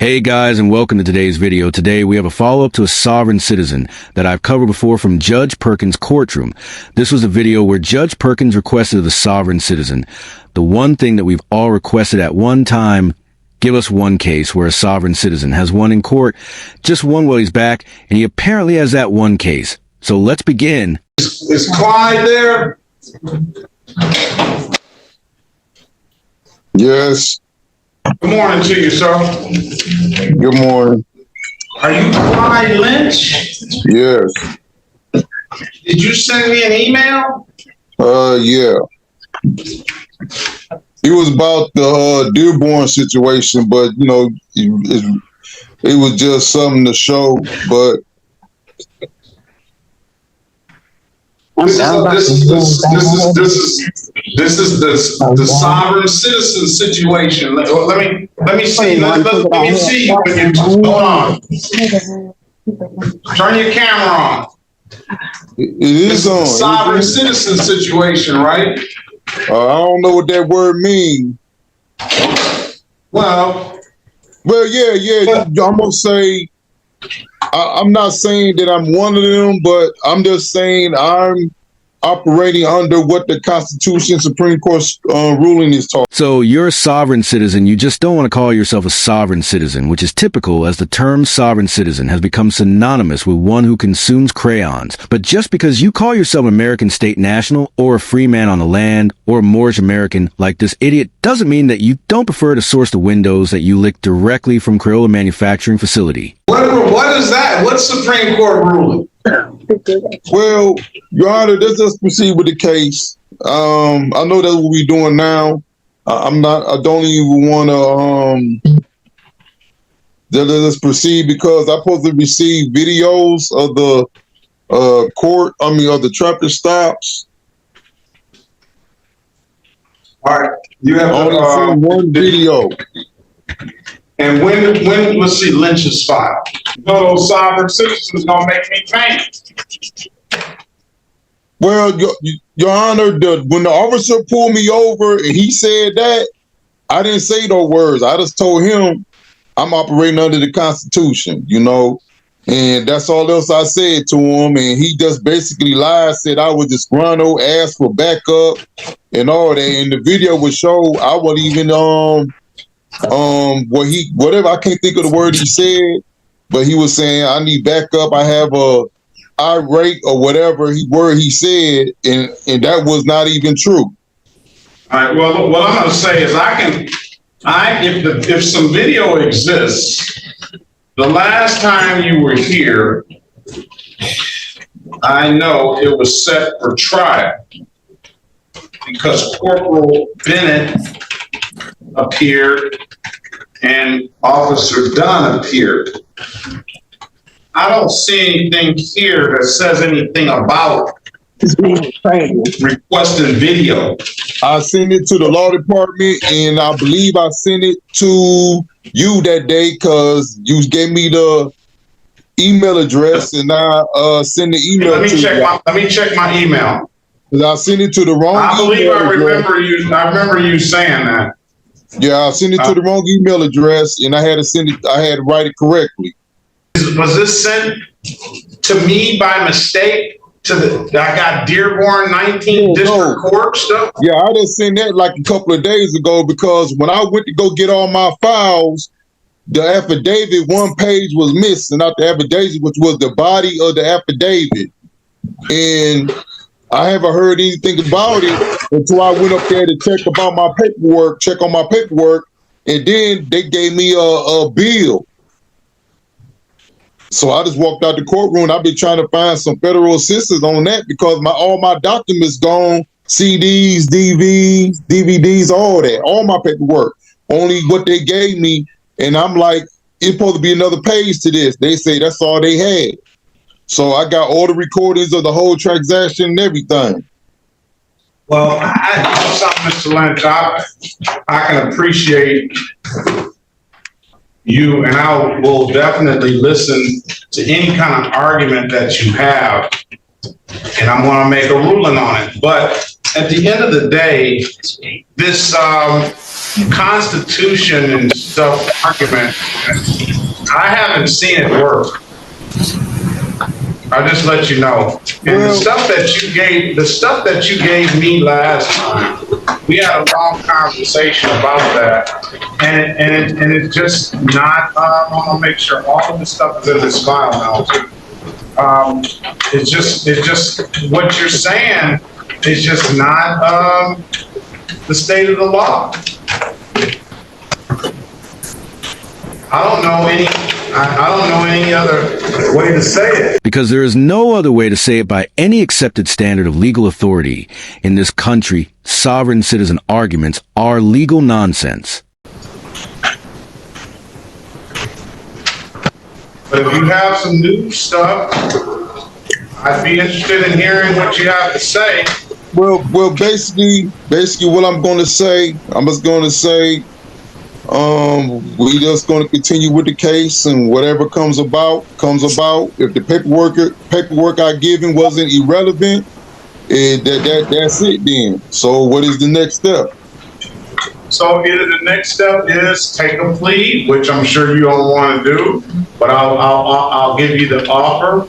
Hey guys, and welcome to today's video. Today we have a follow-up to a sovereign citizen that I've covered before from Judge Perkins' Courtroom. This was a video where Judge Perkins requested of the sovereign citizen the one thing that we've all requested at one time: give us one case where a sovereign citizen has won in court, just one while he's back, and he apparently has that one case. So let's begin. Is Clyde there? Yes. Good morning to you, sir. Good morning. Are you Clyde Lynch? Yes. Did you send me an email? Yeah. It was about the Dearborn situation, but you know, it was just something to show. But this is the sovereign citizen situation. Let me see. Let me see. Hold on. Turn your camera on. it is on. Sovereign citizen situation, right? I don't know what that word means. Well, yeah. I'm gonna say I'm not saying that I'm one of them, but I'm just saying I'm operating under what the Constitution Supreme Court ruling is talking. So you're a sovereign citizen, you just don't want to call yourself a sovereign citizen, which is typical as the term sovereign citizen has become synonymous with one who consumes crayons. But just because you call yourself an American state national or a free man on the land or a Moorish American like this idiot doesn't mean that you don't prefer to source the windows that you lick directly from Crayola manufacturing facility. what is that? What's Supreme Court ruling? Well, Your Honor, let's just proceed with the case. I know that's what we're doing now. I don't even want to. Let's proceed because I'm supposed to receive videos of the of the traffic stops. All right, you have only seen one video. And when let's see Lynch's file. You know those sovereign citizens gonna make me faint. Well, Your Honor, when the officer pulled me over and he said that, I didn't say those words. I just told him I'm operating under the Constitution, you know, and that's all else I said to him. And he just basically lied, said I was disgruntled, asked for backup and all that. And the video would show I wasn't even whatever, I can't think of the word he said, but he was saying I need backup. I have a irate or whatever word he said, and that was not even true. All right. Well, what I'm going to say is if some video exists, the last time you were here, I know it was set for trial because Corporal Bennett appeared and Officer Dunn appeared. I don't see anything here that says anything about requesting video. I sent it to the law department, and I believe I sent it to you that day because you gave me the email address, and I sent the email. Let me check my email. I sent it to the wrong. I remember you saying that. Yeah, I sent it to the wrong email address, and I had to write it correctly. Was this sent to me by mistake? I got Dearborn 19th District Court stuff? Yeah, I just sent that like a couple of days ago because when I went to go get all my files, the affidavit, one page was missing out the affidavit, which was the body of the affidavit. And I haven't heard anything about it until I went up there to check on my paperwork, and then they gave me a bill. So I just walked out the courtroom. I've been trying to find some federal assistance on that because all my documents gone, CDs, DVDs, all that, all my paperwork. Only what they gave me, and I'm like, it's supposed to be another page to this. They say that's all they had. So I got all the recordings of the whole transaction and everything. Well, Mr. Lynch, I can appreciate you, and I will definitely listen to any kind of argument that you have, and I'm going to make a ruling on it. But at the end of the day, this Constitution and stuff argument I haven't seen it work. I'll just let you know. And the stuff that you gave me last time, we had a long conversation about that, and it's just not. I want to make sure all of the stuff is in this file now too. It's just what you're saying is just not the state of the law. I don't know any other way to say it. Because there is no other way to say it by any accepted standard of legal authority. In this country, sovereign citizen arguments are legal nonsense. But if you have some new stuff, I'd be interested in hearing what you have to say. Well, basically, what I'm going to say, we just going to continue with the case, and whatever comes about. If the paperwork I given wasn't irrelevant, that's it then. So what is the next step? So either the next step is take a plea, which I'm sure you don't want to do, but I'll give you the offer,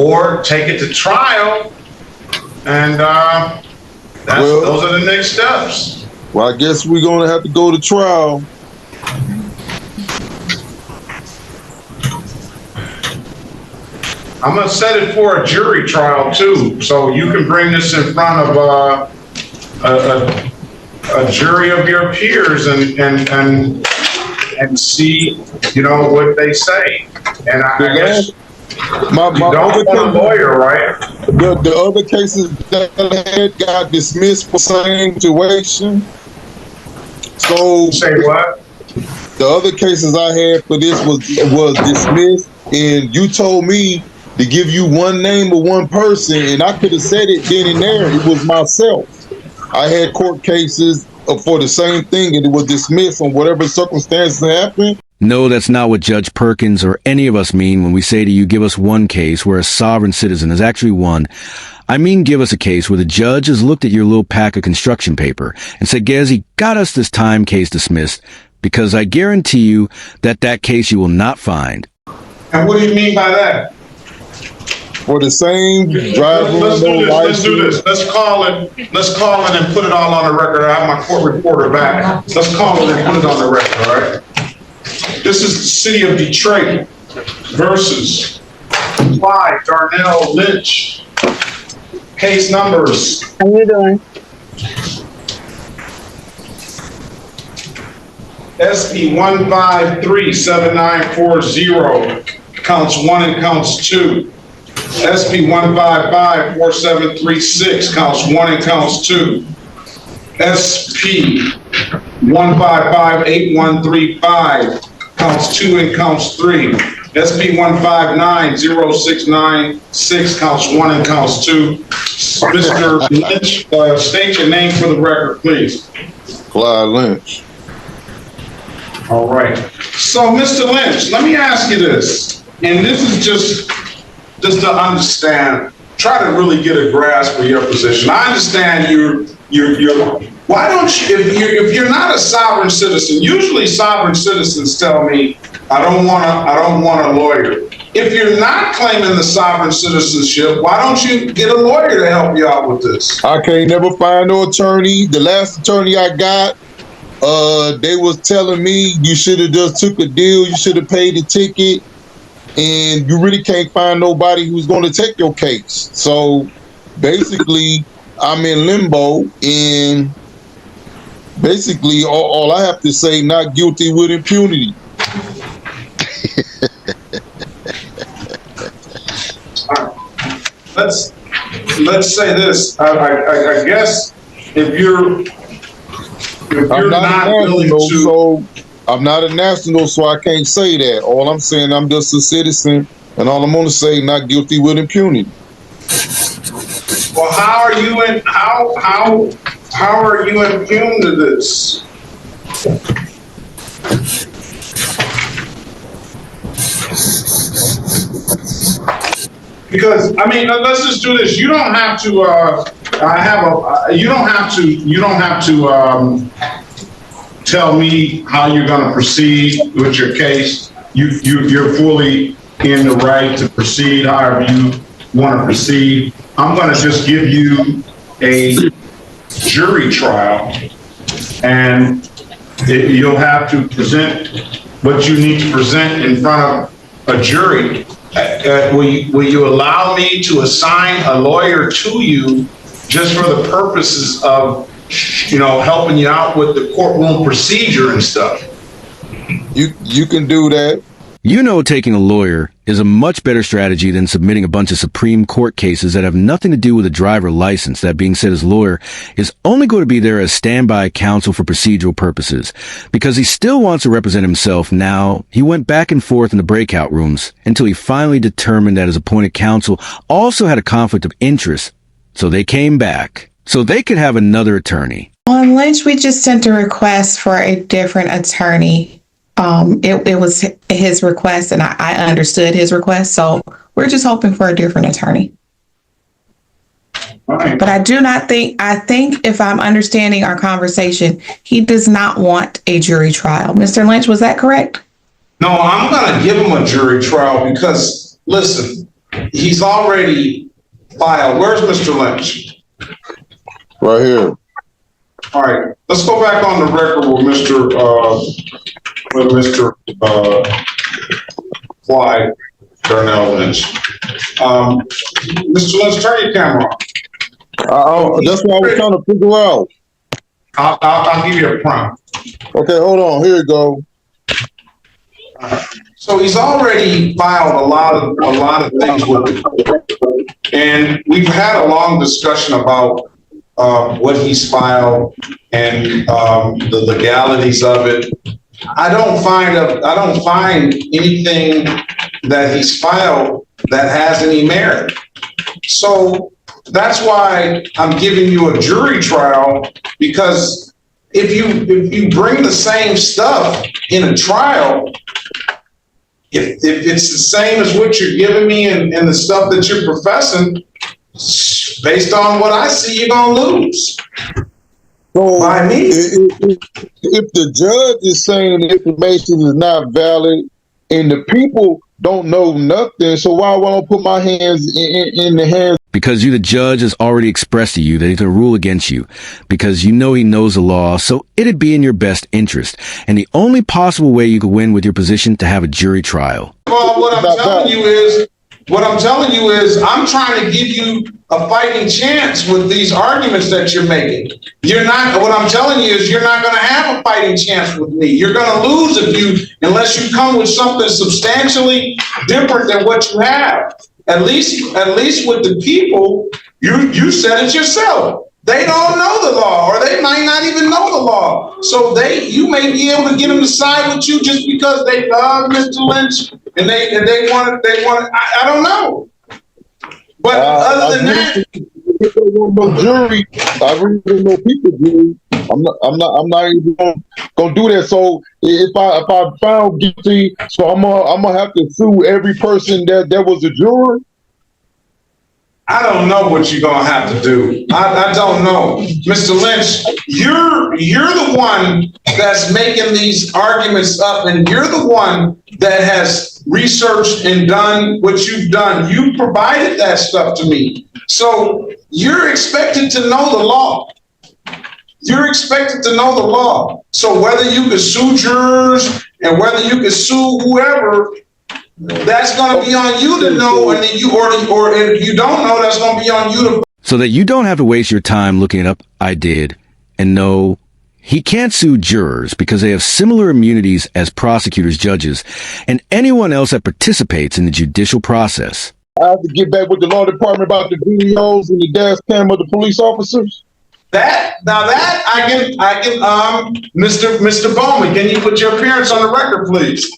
or take it to trial, and those are the next steps. Well, I guess we're going to have to go to trial. I'm gonna set it for a jury trial too, so you can bring this in front of a jury of your peers and see, what they say. And I guess you don't want a lawyer, right? The other cases that I had got dismissed for same situation. So say what? The other cases I had for this was dismissed, and you told me to give you one name of one person, and I could have said it then and there. It was myself. I had court cases for the same thing, and it was dismissed on whatever circumstances happened. No, that's not what Judge Perkins or any of us mean when we say to you, give us one case where a sovereign citizen has actually won. I mean, give us a case where the judge has looked at your little pack of construction paper and said, Gezi, got us this time case dismissed, because I guarantee you that case you will not find. And what do you mean by that? For the same driver. Let's do this. Let's call it and put it all on the record. I have my court reporter back. Let's call it and put it on the record, all right? This is the city of Detroit versus Clyde Darnell Lynch. Case numbers. How you doing? SP 1537940, counts 1 and counts 2. SP 1554736, counts 1 and counts 2. SP 1558135, counts 2 and counts 3. SP 1590696, counts 1 and counts 2. Mr. Lynch, state your name for the record, please. Clyde Lynch. All right. So, Mr. Lynch, let me ask you this, and this is just to understand, try to really get a grasp of your position. I understand you're why don't you, if you're not a sovereign citizen, usually sovereign citizens tell me, I don't want a lawyer. If you're not claiming the sovereign citizenship, why don't you get a lawyer to help you out with this? I can't never find no attorney. The last attorney I got, they was telling me you should have just took a deal, you should have paid the ticket, and you really can't find nobody who's going to take your case. So basically, I'm in limbo, and basically all I have to say, not guilty with impunity. Let's say this. I guess if you're not willing to, so I'm not a national, so I can't say that. All I'm saying, I'm just a citizen, and all I'm going to say, not guilty with impunity. Well, how are you immune to this? Because I mean, let's just do this. You don't have to. You don't have to tell me how you're going to proceed with your case. you're fully in the right to proceed however you want to proceed. I'm going to just give you a jury trial, and you'll have to present what you need to present in front of a jury. Will you allow me to assign a lawyer to you just for the purposes of, helping you out with the courtroom procedure and stuff? You can do that. Taking a lawyer is a much better strategy than submitting a bunch of Supreme Court cases that have nothing to do with a driver license. That being said, his lawyer is only going to be there as standby counsel for procedural purposes. Because he still wants to represent himself now, he went back and forth in the breakout rooms until he finally determined that his appointed counsel also had a conflict of interest. So they came back so they could have another attorney. On Lynch, we just sent a request for a different attorney. It was his request, and I understood his request, so we're just hoping for a different attorney. Right. But I think if I'm understanding our conversation, he does not want a jury trial. Mr. Lynch, was that correct? No, I'm going to give him a jury trial because, listen, he's already filed. Where's Mr. Lynch? Right here. All right, let's go back on the record with Mr. Clyde Darnell Lynch. Mr. Lynch, turn your camera on. That's what I was trying to figure out. I'll give you a prompt. Okay, hold on. Here you go. So he's already filed a lot of things with me, and we've had a long discussion about what he's filed and the legalities of it. I don't find anything that he's filed that has any merit. So that's why I'm giving you a jury trial, because if you bring the same stuff in a trial, if it's the same as what you're giving me and the stuff that you're professing, based on what I see, you're gonna lose. So by me. If the judge is saying the information is not valid and the people don't know nothing, so why won't I put my hands in the hands? Because the judge has already expressed to you that he's going to rule against you, because he knows the law, so it'd be in your best interest. And the only possible way you could win with your position to have a jury trial. Well, what I'm telling you is I'm trying to give you a fighting chance with these arguments that you're making. What I'm telling you is you're not going to have a fighting chance with me. You're going to lose unless you come with something substantially different than what you have. At least with the people, you said it yourself. They don't know the law, or they might not even know the law. So you may be able to get them to side with you just because they love Mr. Lynch and they want. I don't know. But other than that, no jury. I really don't know people jury. I'm not even gonna do that. So if I found guilty, so I'm gonna have to sue every person that was a juror. I don't know what you're gonna have to do. I don't know, Mr. Lynch. You're the one that's making these arguments up, and you're the one that has researched and done what you've done. You provided that stuff to me, so you're expected to know the law. You're expected to know the law. So whether you can sue jurors and whether you can sue whoever, that's going to be on you to know, and then or if you don't know, that's going to be on you to. So that you don't have to waste your time looking it up, I did. And no, he can't sue jurors because they have similar immunities as prosecutors, judges, and anyone else that participates in the judicial process. I have to get back with the law department about the videos and the dash cam of the police officers. That I can Mr. Bowman, can you put your appearance on the record, please?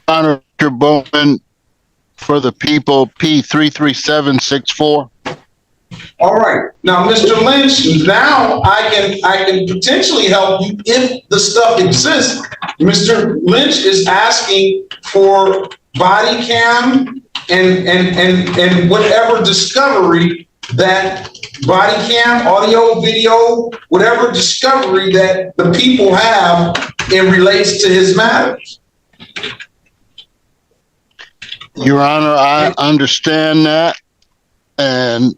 Honor Mr. Bowman, for the people, P33764. All right. Now, Mr. Lynch, now I can potentially help you if the stuff exists. Mr. Lynch is asking for body cam and whatever discovery that body cam, audio, video, whatever discovery that the people have in relates to his matters. Your Honor, I understand that. And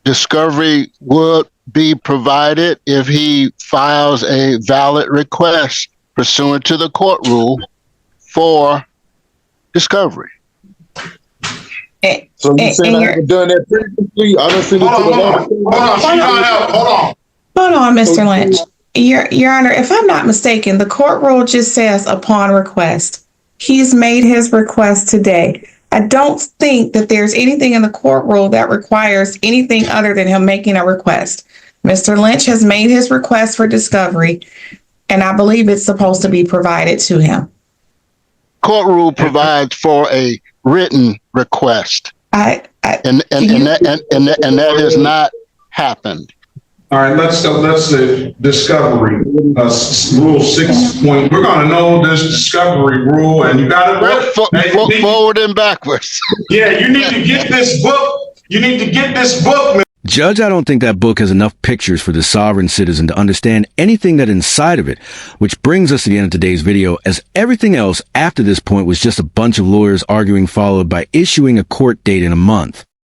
discovery would be provided if he files a valid request pursuant to the court rule for discovery. So you saying I haven't done that previously? I done sent it to the law. Hold on, Mr. Lynch. Your Honor, if I'm not mistaken, the court rule just says upon request. He's made his request today. I don't think that there's anything in the court rule that requires anything other than him making a request. Mr. Lynch has made his request for discovery, and I believe it's supposed to be provided to him. Court rule provides for a written request, and that has not happened. All right, let's discovery rule 6 point. We're gonna know this discovery rule, and you got to Forward and backwards. Yeah, you need to get this book. You need to get this book. Judge, I don't think that book has enough pictures for the sovereign citizen to understand anything that inside of it, which brings us to the end of today's video, as everything else after this point was just a bunch of lawyers arguing followed by issuing a court date in a month.